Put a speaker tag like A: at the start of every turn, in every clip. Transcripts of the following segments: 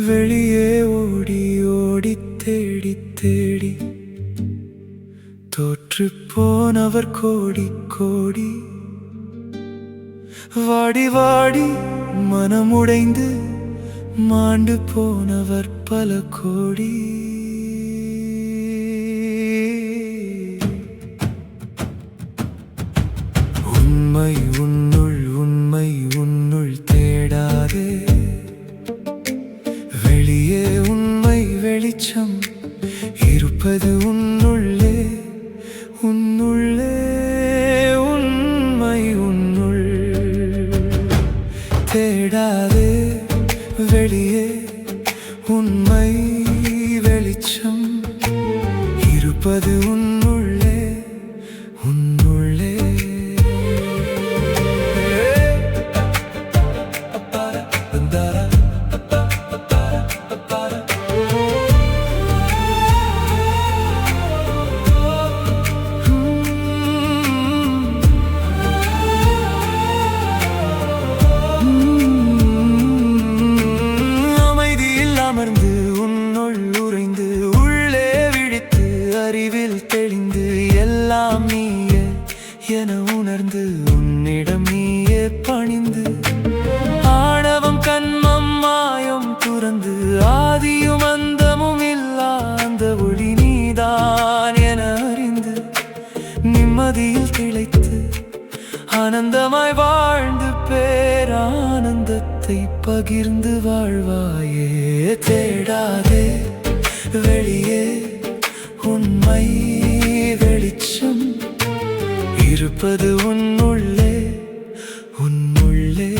A: வெளியே ஓடி ஓடி தேடி தேடி தோற்று போனவர் கோடி கோடி. வாடி வாடி மனமுடைந்து மாண்டு போனவர் பல கோடி. உண்மை உன்னுள் தேடாதே, வெளியே உண்மை வெளிச்சம் இருப்பது உன்னுள்ளே. உன்னுள்ளே உண்மை உன்னுள் தேடாதே, வெளியே உண்மை வெளிச்சம் இருப்பது உன்னுள்ளே. உன்னுள்ளே அமர்ந்து உன்னுள் உறைந்து உள்ளே விழித்து அறிவில் தெளிந்து எல்லாம் நீயே என உணர்ந்து உன்னிடம் நீயே பணிந்து ஆணவம் கன்மம் மாயம் துறந்து ஆதியும் அந்தமும் இல்லா அந்த ஒளி நீதான் என அறிந்து நிம்மதியில் திளைத்து ஆனந்தமாய் வாழ்ந்து பேரானந்தத்தை பகிர்ந்து வாழ்வாயே. தேடாதே, வெளியே உண்மை வெளிச்சம் இருப்பது உன்னுள்ளே. உன்னுள்ளே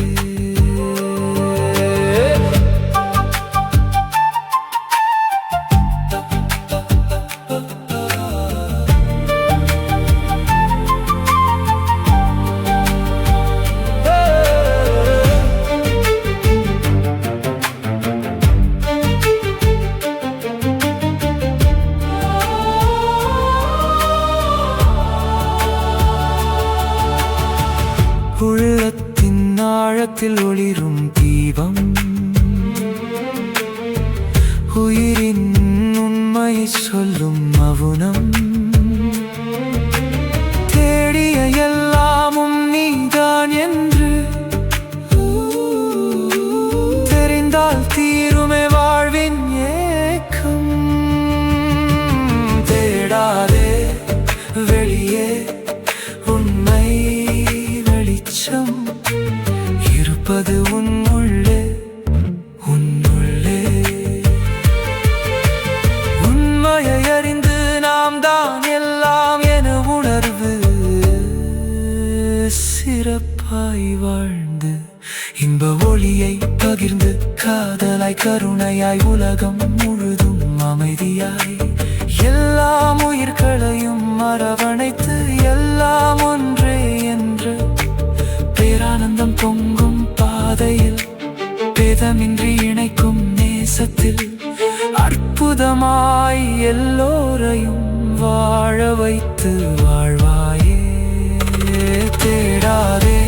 A: உள்ளத்தின் ஆழத்தில் ஒளிரும் தீபம், உயிரின் உண்மை சொல்லும் மவுனம். தேடிய எல்லாமும் நீதான் என்று தெரிந்தால் தீருமே வாழ்வின் ஏக்கம். தேடாதே, வெளியே உண்மை வெளிச்சம் இருப்பது உன்னுள்ளே. உன்னுள்ளே உண்மையை அறிந்து நாம் தான் எல்லாம் என உணர்வு சிறப்பாய் வாழ்ந்து இன்ப ஒளியை பகிர்ந்து காதலாய் கருணையாய் உலகம் முழுதும் அமைதியாய் எல்லாம் உயிர்களையும் அரவணைத்து எல்லாம் ஒன்றே என்று பேரானந்தம் பொங்கும் பாதையில் பேதமின்றி இணைக்கும் நேசத்தில் அற்புதமாய் எல்லோரையும் வாழ வைத்து வாழ்வாயே. தேடாதே,